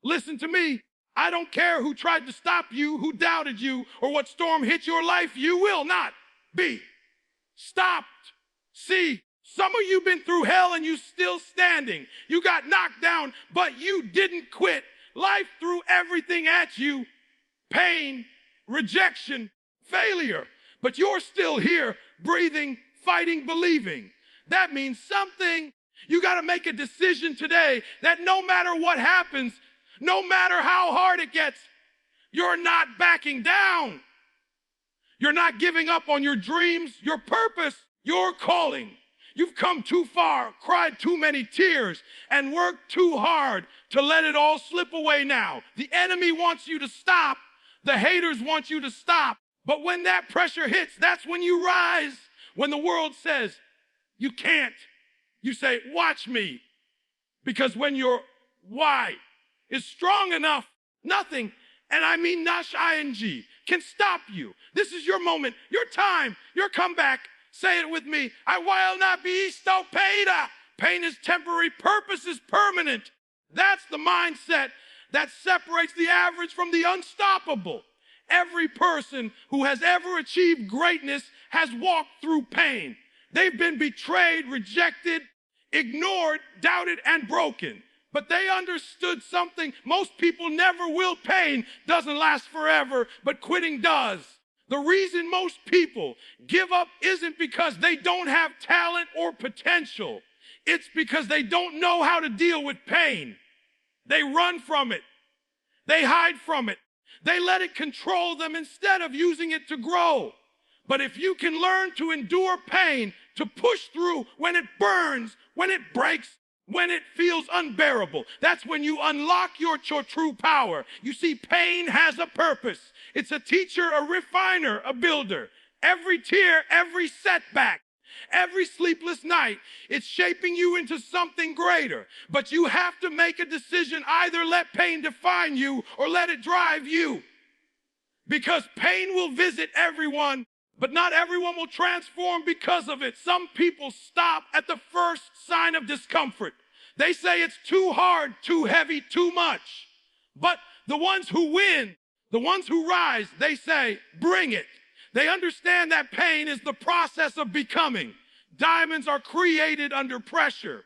Listen to me. I don't care who tried to stop you, who doubted you, or what storm hit your life. You will not be stopped. See, some of you been through hell and you still standing. You got knocked down, but you didn't quit. Life threw everything at you. Pain, rejection, failure. But you're still here, breathing, fighting, believing. That means something. You got to make a decision today that no matter what happens, no matter how hard it gets, you're not backing down. You're not giving up on your dreams, your purpose, your calling. You've come too far, cried too many tears, and worked too hard to let it all slip away now. The enemy wants you to stop. The haters want you to stop. But when that pressure hits, that's when you rise. When the world says, you can't, you say, watch me. Because when your why is strong enough, nothing, and I mean nash ing, can stop you. This is your moment, your time, your comeback. Say it with me. I will not be stoppaid. Pain is temporary, purpose is permanent. That's the mindset that separates the average from the unstoppable. Every person who has ever achieved greatness has walked through pain. They've been betrayed, rejected, ignored, doubted, and broken. But they understood something most people never will. Pain doesn't last forever, but quitting does. The reason most people give up isn't because they don't have talent or potential. It's because they don't know how to deal with pain. They run from it. They hide from it. They let it control them instead of using it to grow. But if you can learn to endure pain, to push through when it burns, when it breaks, when it feels unbearable, that's when you unlock your true power. You see, pain has a purpose. It's a teacher, a refiner, a builder. Every tear, every setback, every sleepless night, it's shaping you into something greater. But you have to make a decision. Either let pain define you or let it drive you. Because pain will visit everyone, but not everyone will transform because of it. Some people stop at the first sign of discomfort. They say it's too hard, too heavy, too much. But the ones who win, the ones who rise, they say, bring it. They understand that pain is the process of becoming. Diamonds are created under pressure.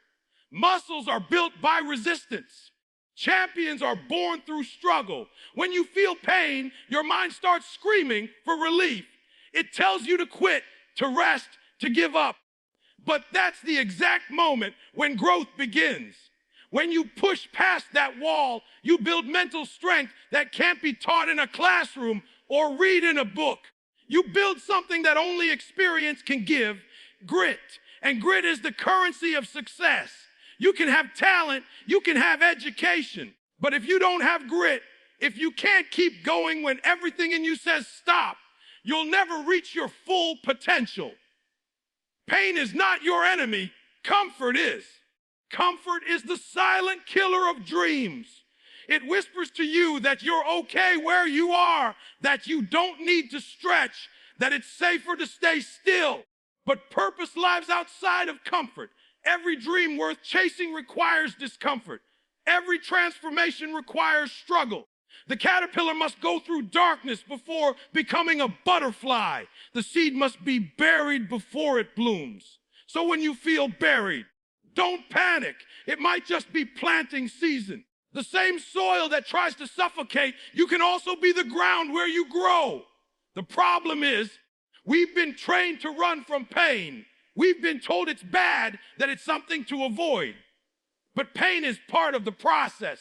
Muscles are built by resistance. Champions are born through struggle. When you feel pain, your mind starts screaming for relief. It tells you to quit, to rest, to give up. But that's the exact moment when growth begins. When you push past that wall, you build mental strength that can't be taught in a classroom or read in a book. You build something that only experience can give, grit. And grit is the currency of success. You can have talent, you can have education, but if you don't have grit, if you can't keep going when everything in you says stop, you'll never reach your full potential. Pain is not your enemy, comfort is. Comfort is the silent killer of dreams. It whispers to you that you're okay where you are, that you don't need to stretch, that it's safer to stay still. But purpose lives outside of comfort. Every dream worth chasing requires discomfort. Every transformation requires struggle. The caterpillar must go through darkness before becoming a butterfly. The seed must be buried before it blooms. So when you feel buried, don't panic. It might just be planting season. The same soil that tries to suffocate, you can also be the ground where you grow. The problem is, we've been trained to run from pain. We've been told it's bad, that it's something to avoid. But pain is part of the process.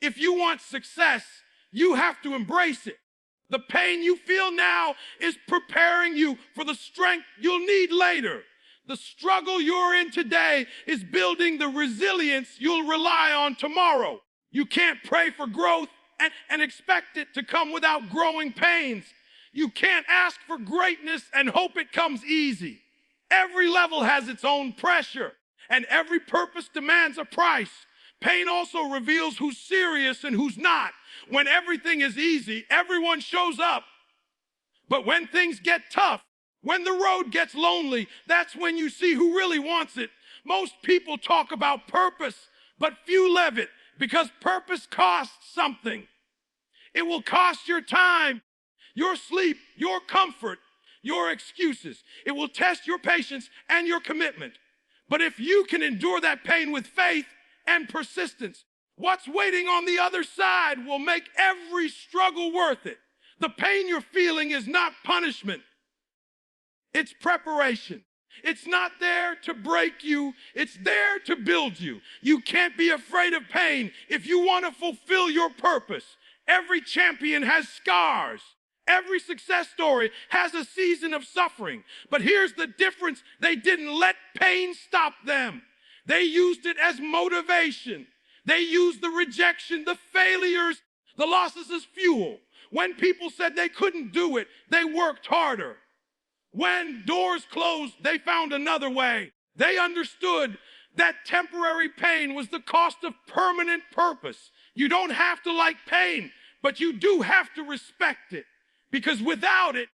If you want success, you have to embrace it. The pain you feel now is preparing you for the strength you'll need later. The struggle you're in today is building the resilience you'll rely on tomorrow. You can't pray for growth and expect it to come without growing pains. You can't ask for greatness and hope it comes easy. Every level has its own pressure, and every purpose demands a price. Pain also reveals who's serious and who's not. When everything is easy, everyone shows up. But when things get tough, when the road gets lonely, that's when you see who really wants it. Most people talk about purpose, but few live it. Because purpose costs something. It will cost your time, your sleep, your comfort, your excuses. It will test your patience and your commitment. But if you can endure that pain with faith and persistence, what's waiting on the other side will make every struggle worth it. The pain you're feeling is not punishment. It's preparation. It's not there to break you. It's there to build you. You can't be afraid of pain if you want to fulfill your purpose. Every champion has scars. Every success story has a season of suffering. But here's the difference. They didn't let pain stop them. They used it as motivation. They used the rejection, the failures, the losses as fuel. When people said they couldn't do it, they worked harder. When doors closed, they found another way. They understood that temporary pain was the cost of permanent purpose. You don't have to like pain, but you do have to respect it. Because without it,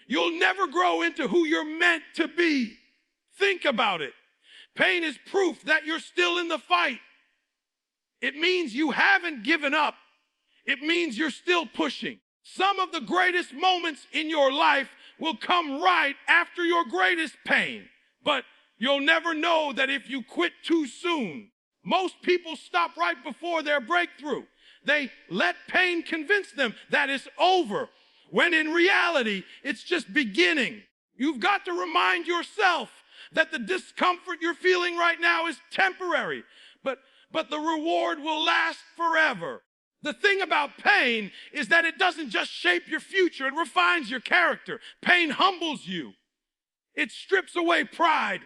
you'll never grow into who you're meant to be. Think about it. Pain is proof that you're still in the fight. It means you haven't given up. It means you're still pushing. Some of the greatest moments in your life will come right after your greatest pain. But you'll never know that if you quit too soon. Most people stop right before their breakthrough. They let pain convince them that it's over, when in reality, it's just beginning. You've got to remind yourself that the discomfort you're feeling right now is temporary, but the reward will last forever. The thing about pain is that it doesn't just shape your future, it refines your character. Pain humbles you. It strips away pride.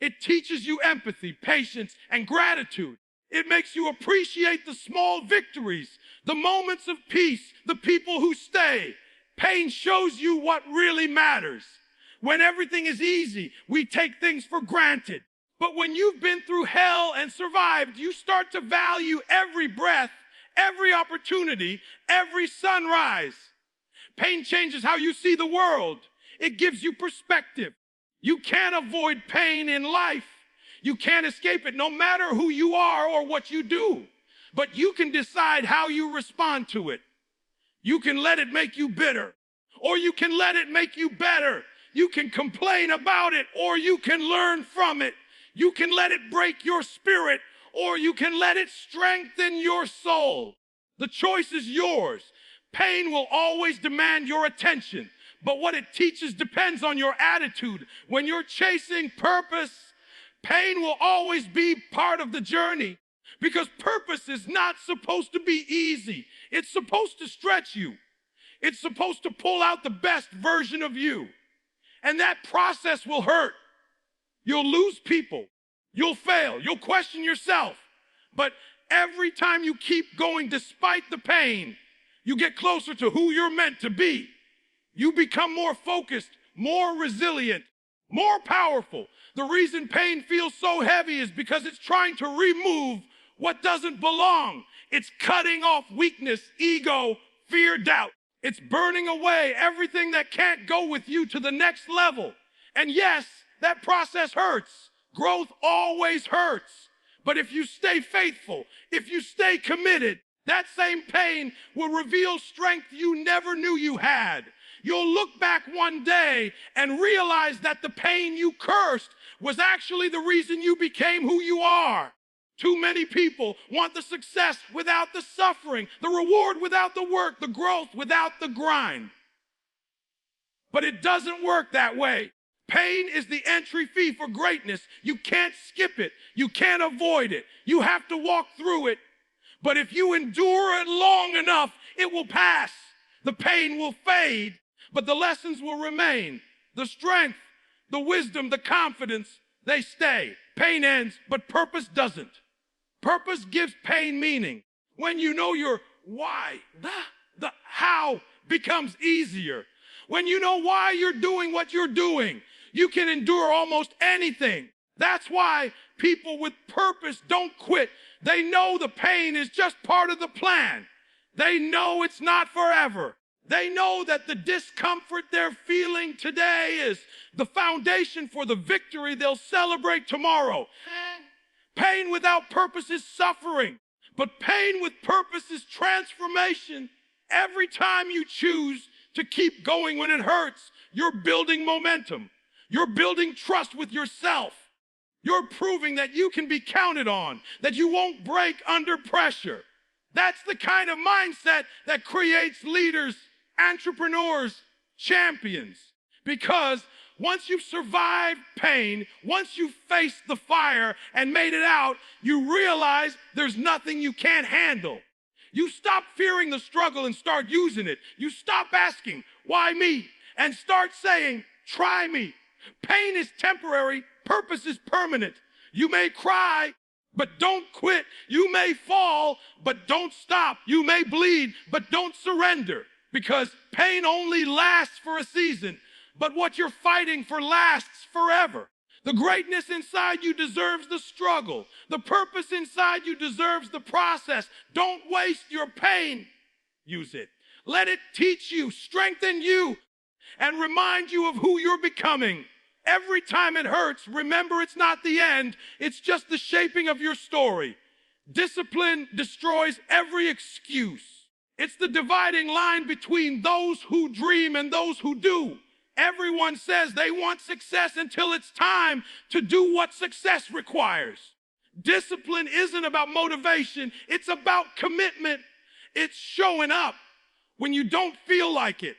It teaches you empathy, patience, and gratitude. It makes you appreciate the small victories, the moments of peace, the people who stay. Pain shows you what really matters. When everything is easy, we take things for granted. But when you've been through hell and survived, you start to value every breath, every opportunity, every sunrise. Pain changes how you see the world. It gives you perspective. You can't avoid pain in life. You can't escape it, no matter who you are or what you do. But you can decide how you respond to it. You can let it make you bitter, or you can let it make you better. You can complain about it, or you can learn from it. You can let it break your spirit, or you can let it strengthen your soul. The choice is yours. Pain will always demand your attention, but what it teaches depends on your attitude. When you're chasing purpose, pain will always be part of the journey, because purpose is not supposed to be easy. It's supposed to stretch you. It's supposed to pull out the best version of you. And that process will hurt. You'll lose people. You'll fail. You'll question yourself. But every time you keep going despite the pain, you get closer to who you're meant to be. You become more focused, more resilient, more powerful. The reason pain feels so heavy is because it's trying to remove what doesn't belong. It's cutting off weakness, ego, fear, doubt. It's burning away everything that can't go with you to the next level. And yes, that process hurts. Growth always hurts. But if you stay faithful, if you stay committed, that same pain will reveal strength you never knew you had. You'll look back one day and realize that the pain you cursed was actually the reason you became who you are. Too many people want the success without the suffering, the reward without the work, the growth without the grind. But it doesn't work that way. Pain is the entry fee for greatness. You can't skip it. You can't avoid it. You have to walk through it. But if you endure it long enough, it will pass. The pain will fade, but the lessons will remain. The strength, the wisdom, the confidence, they stay. Pain ends, but purpose doesn't. Purpose gives pain meaning. When you know your why, the how becomes easier. When you know why you're doing what you're doing, you can endure almost anything. That's why people with purpose don't quit. They know the pain is just part of the plan. They know it's not forever. They know that the discomfort they're feeling today is the foundation for the victory they'll celebrate tomorrow. Pain without purpose is suffering, But pain with purpose is transformation. Every time you choose to keep going when it hurts, you're building momentum. You're building trust with yourself. You're proving that you can be counted on, that you won't break under pressure. That's the kind of mindset that creates leaders, entrepreneurs, champions. Because once you've survived pain, once you've faced the fire and made it out, you realize there's nothing you can't handle. You stop fearing the struggle and start using it. You stop asking, why me? And start saying, try me. Pain is temporary. Purpose is permanent. You may cry, but don't quit. You may fall, but don't stop. You may bleed, but don't surrender. Because pain only lasts for a season, but what you're fighting for lasts forever. The greatness inside you deserves the struggle. The purpose inside you deserves the process. Don't waste your pain. Use it. Let it teach you, strengthen you, and remind you of who you're becoming. Every time it hurts, remember it's not the end. It's just the shaping of your story. Discipline destroys every excuse. It's the dividing line between those who dream and those who do. Everyone says they want success until it's time to do what success requires. Discipline isn't about motivation. It's about commitment. It's showing up when you don't feel like it.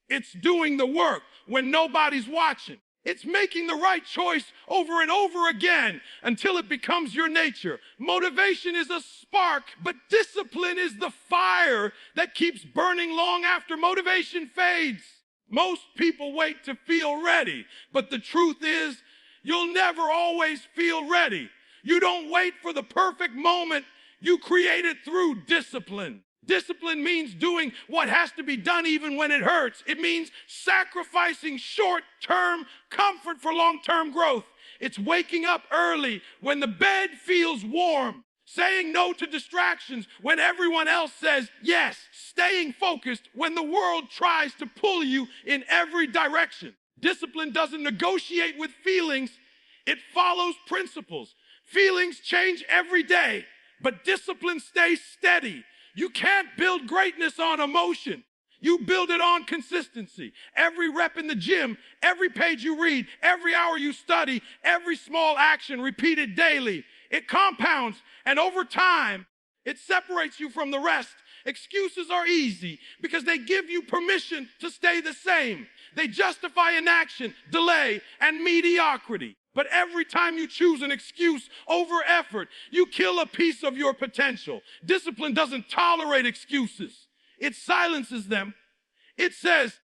It's doing the work when nobody's watching. It's making the right choice over and over again until it becomes your nature. Motivation is a spark, but discipline is the fire that keeps burning long after motivation fades. Most people wait to feel ready, but the truth is, you'll never always feel ready. You don't wait for the perfect moment. You create it through discipline. Discipline means doing what has to be done even when it hurts. It means sacrificing short-term comfort for long-term growth. It's waking up early when the bed feels warm, saying no to distractions when everyone else says yes, staying focused when the world tries to pull you in every direction. Discipline doesn't negotiate with feelings. It follows principles. Feelings change every day, but discipline stays steady. You can't build greatness on emotion. You build it on consistency. Every rep in the gym, every page you read, every hour you study, every small action repeated daily, it compounds, and over time, it separates you from the rest. Excuses are easy because they give you permission to stay the same. They justify inaction, delay, and mediocrity. But every time you choose an excuse over effort, you kill a piece of your potential. Discipline doesn't tolerate excuses. It silences them. It says,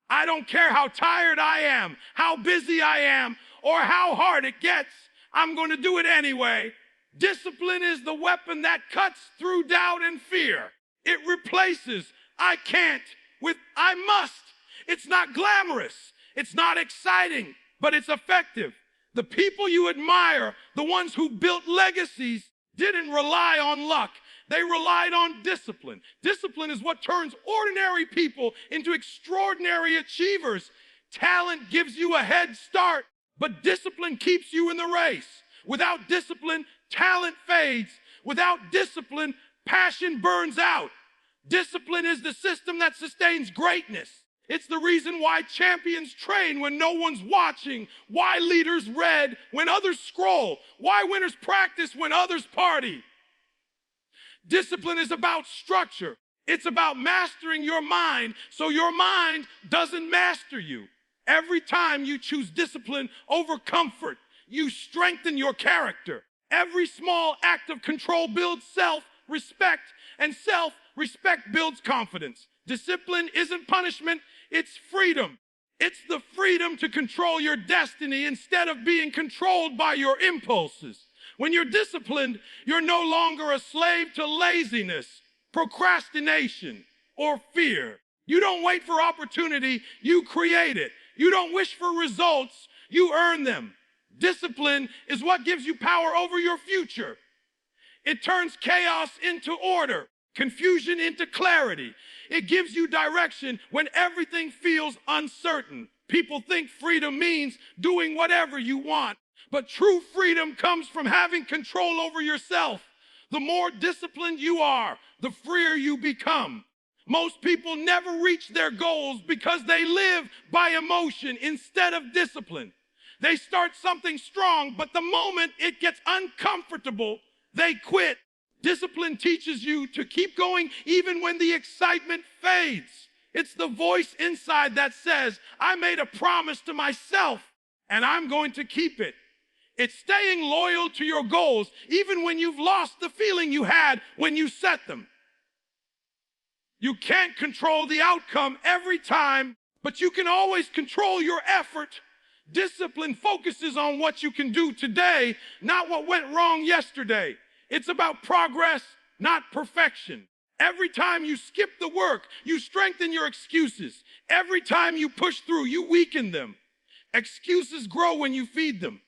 I don't care how tired I am, how busy I am, or how hard it gets. I'm going to do it anyway. Discipline is the weapon that cuts through doubt and fear. It replaces I can't with I must. It's not glamorous. It's not exciting, but it's effective. The people you admire, the ones who built legacies, didn't rely on luck. They relied on discipline. Discipline is what turns ordinary people into extraordinary achievers. Talent gives you a head start, but discipline keeps you in the race. Without discipline, talent fades. Without discipline, passion burns out. Discipline is the system that sustains greatness. It's the reason why champions train when no one's watching, why leaders read when others scroll, why winners practice when others party. Discipline is about structure. It's about mastering your mind so your mind doesn't master you. Every time you choose discipline over comfort, you strengthen your character. Every small act of control builds self-respect, and self-respect builds confidence. Discipline isn't punishment, it's freedom. It's the freedom to control your destiny instead of being controlled by your impulses. When you're disciplined, you're no longer a slave to laziness, procrastination, or fear. You don't wait for opportunity, you create it. You don't wish for results, you earn them. Discipline is what gives you power over your future. It turns chaos into order, confusion into clarity. It gives you direction when everything feels uncertain. People think freedom means doing whatever you want, but true freedom comes from having control over yourself. The more disciplined you are, the freer you become. Most people never reach their goals because they live by emotion instead of discipline. They start something strong, but the moment it gets uncomfortable, they quit. Discipline teaches you to keep going even when the excitement fades. It's the voice inside that says, I made a promise to myself and I'm going to keep it. It's staying loyal to your goals even when you've lost the feeling you had when you set them. You can't control the outcome every time, but you can always control your effort. Discipline focuses on what you can do today, not what went wrong yesterday. It's about progress, not perfection. Every time you skip the work, you strengthen your excuses. Every time you push through, you weaken them. Excuses grow when you feed them.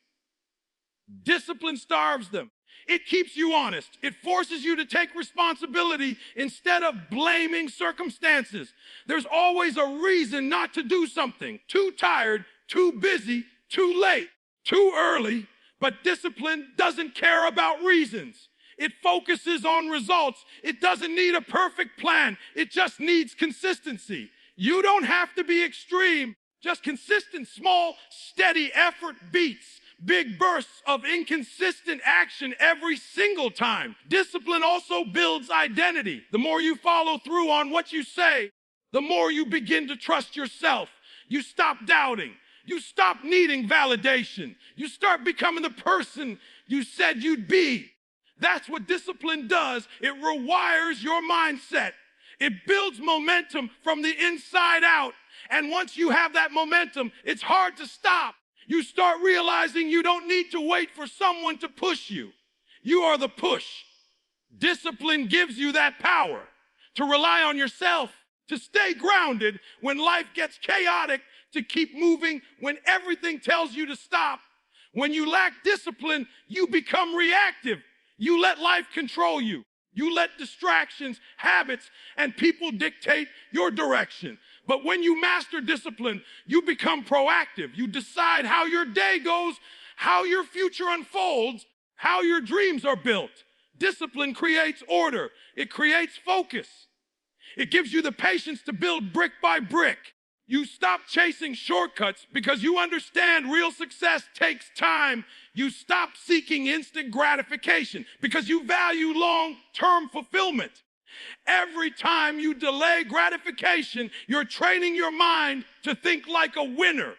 Discipline starves them. It keeps you honest. It forces you to take responsibility instead of blaming circumstances. There's always a reason not to do something. Too tired, too busy, too late, too early. But discipline doesn't care about reasons. It focuses on results. It doesn't need a perfect plan. It just needs consistency. You don't have to be extreme. Just consistent, small, steady effort beats big bursts of inconsistent action every single time. Discipline also builds identity. The more you follow through on what you say, the more you begin to trust yourself. You stop doubting. You stop needing validation. You start becoming the person you said you'd be. That's what discipline does. It rewires your mindset. It builds momentum from the inside out. And once you have that momentum, it's hard to stop. You start realizing you don't need to wait for someone to push you. You are the push. Discipline gives you that power to rely on yourself, to stay grounded when life gets chaotic, to keep moving when everything tells you to stop. When you lack discipline, you become reactive. You let life control you. You let distractions, habits, and people dictate your direction. But when you master discipline, you become proactive. You decide how your day goes, how your future unfolds, how your dreams are built. Discipline creates order. It creates focus. It gives you the patience to build brick by brick. You stop chasing shortcuts because you understand real success takes time. You stop seeking instant gratification because you value long-term fulfillment. Every time you delay gratification, you're training your mind to think like a winner.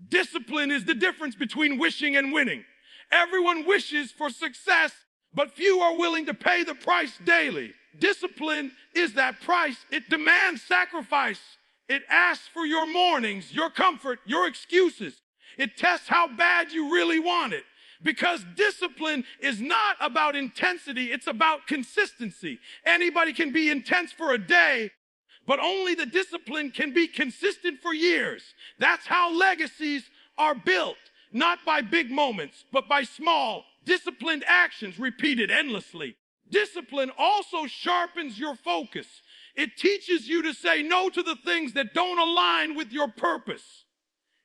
Discipline is the difference between wishing and winning. Everyone wishes for success, but few are willing to pay the price daily. Discipline is that price. It demands sacrifice. It asks for your mornings, your comfort, your excuses. It tests how bad you really want it. Because discipline is not about intensity, it's about consistency. Anybody can be intense for a day, but only the discipline can be consistent for years. That's how legacies are built, not by big moments, but by small, disciplined actions repeated endlessly. Discipline also sharpens your focus. It teaches you to say no to the things that don't align with your purpose.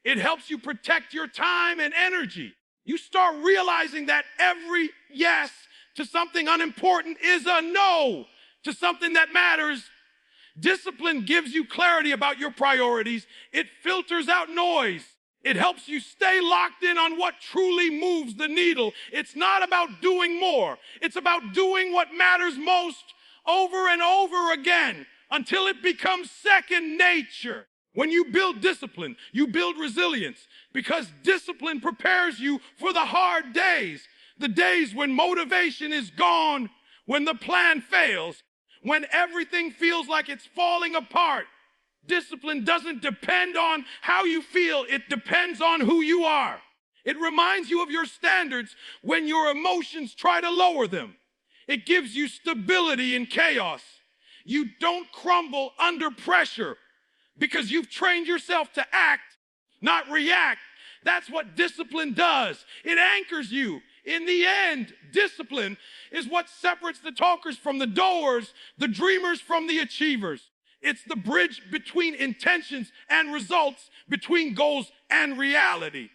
It helps you protect your time and energy. You start realizing that every yes to something unimportant is a no to something that matters. Discipline gives you clarity about your priorities. It filters out noise. It helps you stay locked in on what truly moves the needle. It's not about doing more. It's about doing what matters most over and over again until it becomes second nature. When you build discipline, you build resilience, because discipline prepares you for the hard days, the days when motivation is gone, when the plan fails, when everything feels like it's falling apart. Discipline doesn't depend on how you feel, it depends on who you are. It reminds you of your standards when your emotions try to lower them. It gives you stability in chaos. You don't crumble under pressure because you've trained yourself to act, not react. That's what discipline does. It anchors you. In the end, discipline is what separates the talkers from the doers, the dreamers from the achievers. It's the bridge between intentions and results, between goals and reality.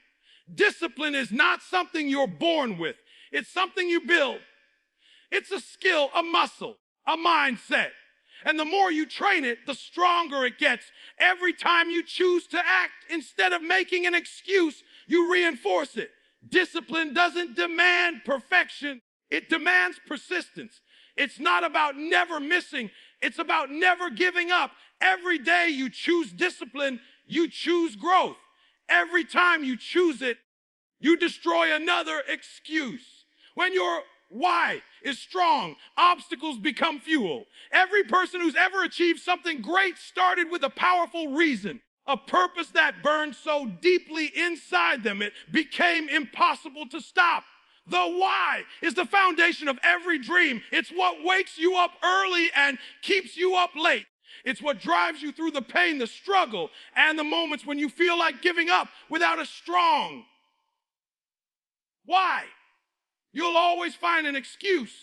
Discipline is not something you're born with. It's something you build. It's a skill, a muscle, a mindset. And the more you train it, the stronger it gets. Every time you choose to act, instead of making an excuse, you reinforce it. Discipline doesn't demand perfection. It demands persistence. It's not about never missing. It's about never giving up. Every day you choose discipline, you choose growth. Every time you choose it, you destroy another excuse. When your why is strong, obstacles become fuel. Every person who's ever achieved something great started with a powerful reason, a purpose that burned so deeply inside them it became impossible to stop. The why is the foundation of every dream. It's what wakes you up early and keeps you up late. It's what drives you through the pain, the struggle, and the moments when you feel like giving up without a strong why. You'll always find an excuse.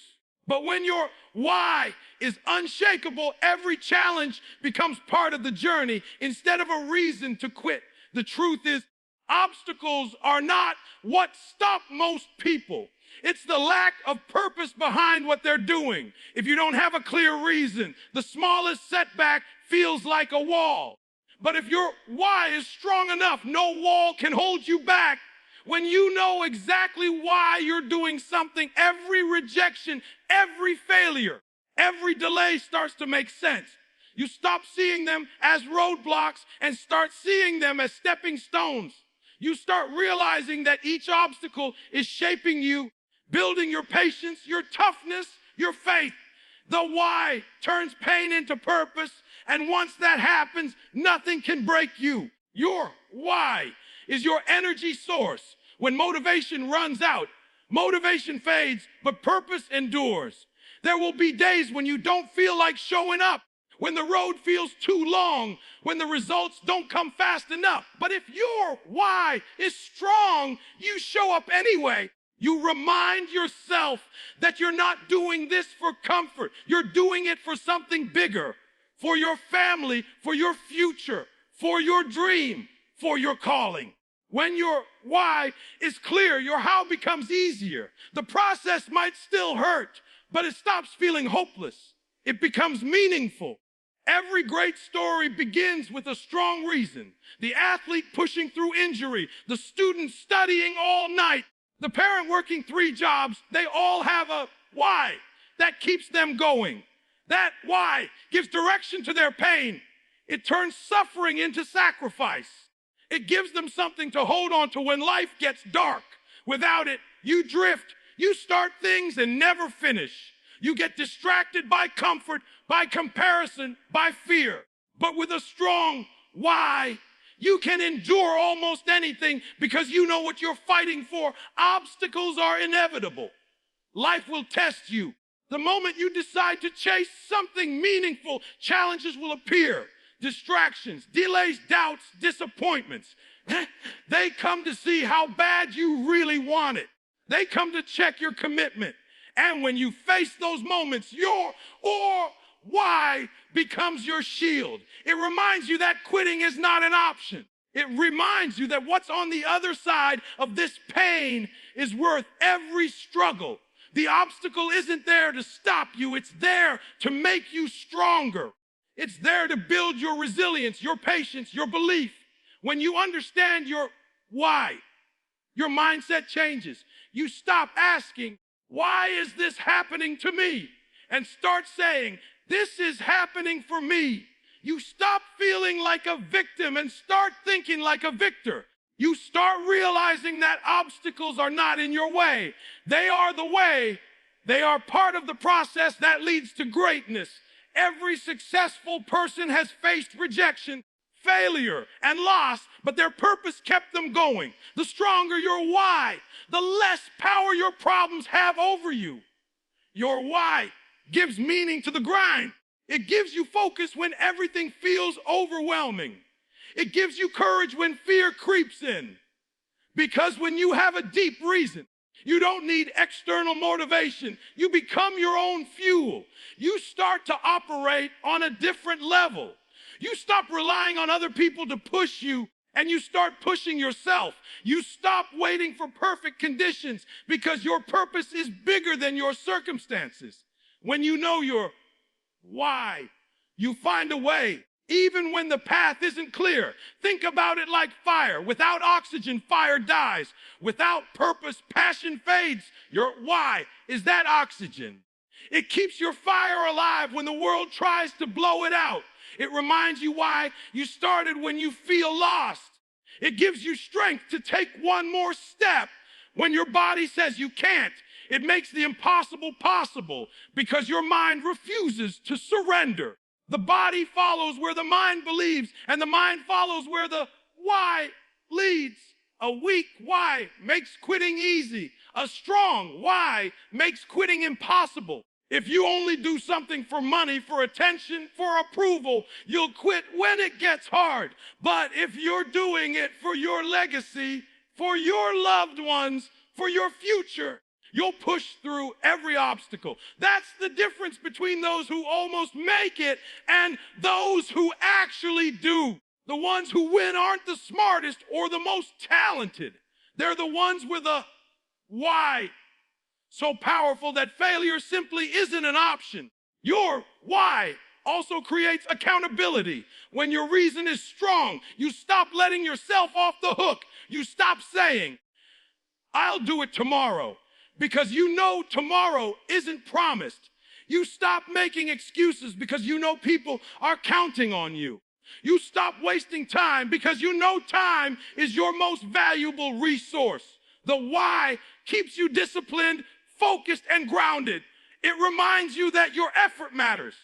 But when your why is unshakable, every challenge becomes part of the journey instead of a reason to quit. The truth is, obstacles are not what stop most people. It's the lack of purpose behind what they're doing. If you don't have a clear reason, the smallest setback feels like a wall. But if your why is strong enough, no wall can hold you back. When you know exactly why you're doing something, every rejection, every failure, every delay starts to make sense. You stop seeing them as roadblocks and start seeing them as stepping stones. You start realizing that each obstacle is shaping you, building your patience, your toughness, your faith. The why turns pain into purpose, and once that happens, nothing can break you. Your why is your energy source. When motivation runs out, motivation fades, but purpose endures. There will be days when you don't feel like showing up, when the road feels too long, when the results don't come fast enough. But if your why is strong, you show up anyway. You remind yourself that you're not doing this for comfort. You're doing it for something bigger, for your family, for your future, for your dream, for your calling. When your why is clear, your how becomes easier. The process might still hurt, but it stops feeling hopeless. It becomes meaningful. Every great story begins with a strong reason. The athlete pushing through injury, the student studying all night, the parent working 3 jobs, they all have a why that keeps them going. That why gives direction to their pain. It turns suffering into sacrifice. It gives them something to hold on to when life gets dark. Without it, you drift. You start things and never finish. You get distracted by comfort, by comparison, by fear. But with a strong why, you can endure almost anything because you know what you're fighting for. Obstacles are inevitable. Life will test you. The moment you decide to chase something meaningful, challenges will appear. Distractions, delays, doubts, disappointments. They come to see how bad you really want it. They come to check your commitment. And when you face those moments, your why becomes your shield. It reminds you that quitting is not an option. It reminds you that what's on the other side of this pain is worth every struggle. The obstacle isn't there to stop you. It's there to make you stronger. It's there to build your resilience, your patience, your belief. When you understand your why, your mindset changes. You stop asking, why is this happening to me? And start saying, this is happening for me. You stop feeling like a victim and start thinking like a victor. You start realizing that obstacles are not in your way. They are the way. They are part of the process that leads to greatness. Every successful person has faced rejection, failure, and loss, but their purpose kept them going. The stronger your why, the less power your problems have over you. Your why gives meaning to the grind. It gives you focus when everything feels overwhelming. It gives you courage when fear creeps in. Because when you have a deep reason, you don't need external motivation. You become your own fuel. You start to operate on a different level. You stop relying on other people to push you and you start pushing yourself. You stop waiting for perfect conditions because your purpose is bigger than your circumstances. When you know your why, you find a way, even when the path isn't clear. Think about it like fire. Without oxygen, fire dies. Without purpose, passion fades. Your why is that oxygen. It keeps your fire alive when the world tries to blow it out. It reminds you why you started when you feel lost. It gives you strength to take one more step when your body says you can't. It makes the impossible possible because your mind refuses to surrender. The body follows where the mind believes, and the mind follows where the why leads. A weak why makes quitting easy. A strong why makes quitting impossible. If you only do something for money, for attention, for approval, you'll quit when it gets hard. But if you're doing it for your legacy, for your loved ones, for your future, you'll push through every obstacle. That's the difference between those who almost make it and those who actually do. The ones who win aren't the smartest or the most talented. They're the ones with a why so powerful that failure simply isn't an option. Your why also creates accountability. When your reason is strong, you stop letting yourself off the hook. You stop saying, I'll do it tomorrow, because you know tomorrow isn't promised. You stop making excuses because you know people are counting on you. You stop wasting time because you know time is your most valuable resource. The why keeps you disciplined, focused, and grounded. It reminds you that your effort matters.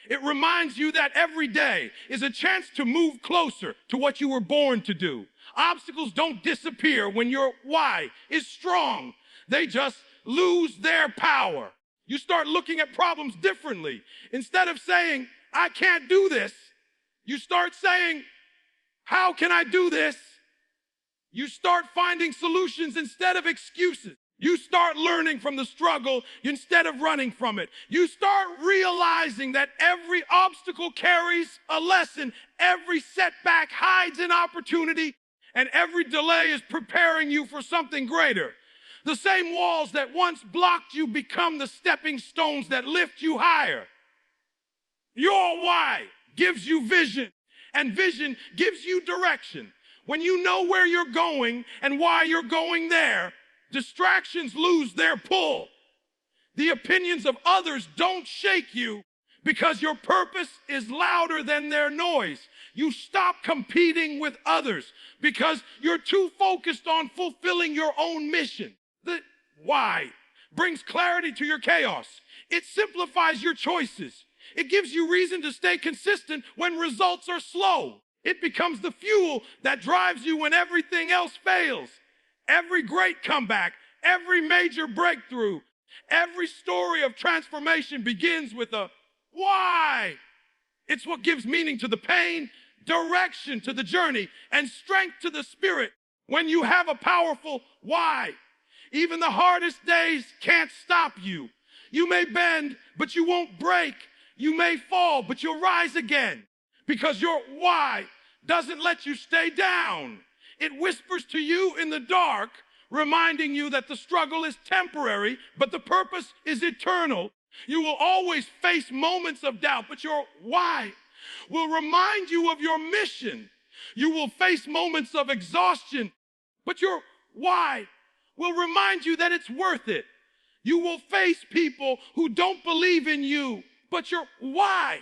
It reminds you that every day is a chance to move closer to what you were born to do. Obstacles don't disappear when your why is strong. They just lose their power. You start looking at problems differently. Instead of saying, I can't do this, you start saying, how can I do this? You start finding solutions instead of excuses. You start learning from the struggle instead of running from it. You start realizing that every obstacle carries a lesson, every setback hides an opportunity, and every delay is preparing you for something greater. The same walls that once blocked you become the stepping stones that lift you higher. Your why gives you vision, and vision gives you direction. When you know where you're going and why you're going there, distractions lose their pull. The opinions of others don't shake you because your purpose is louder than their noise. You stop competing with others because you're too focused on fulfilling your own mission. The why brings clarity to your chaos. It simplifies your choices. It gives you reason to stay consistent when results are slow. It becomes the fuel that drives you when everything else fails. Every great comeback, every major breakthrough, every story of transformation begins with a why. It's what gives meaning to the pain, direction to the journey, and strength to the spirit. When you have a powerful why, even the hardest days can't stop you. You may bend, but you won't break. You may fall, but you'll rise again, because your why doesn't let you stay down. It whispers to you in the dark, reminding you that the struggle is temporary, but the purpose is eternal. You will always face moments of doubt, but your why will remind you of your mission. You will face moments of exhaustion, but your why will remind you that it's worth it. You will face people who don't believe in you, but your why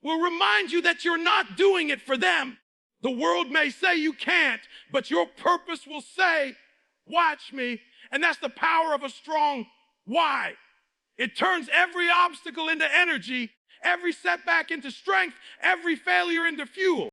will remind you that you're not doing it for them. The world may say you can't, but your purpose will say, watch me. And that's the power of a strong why. It turns every obstacle into energy, every setback into strength, every failure into fuel.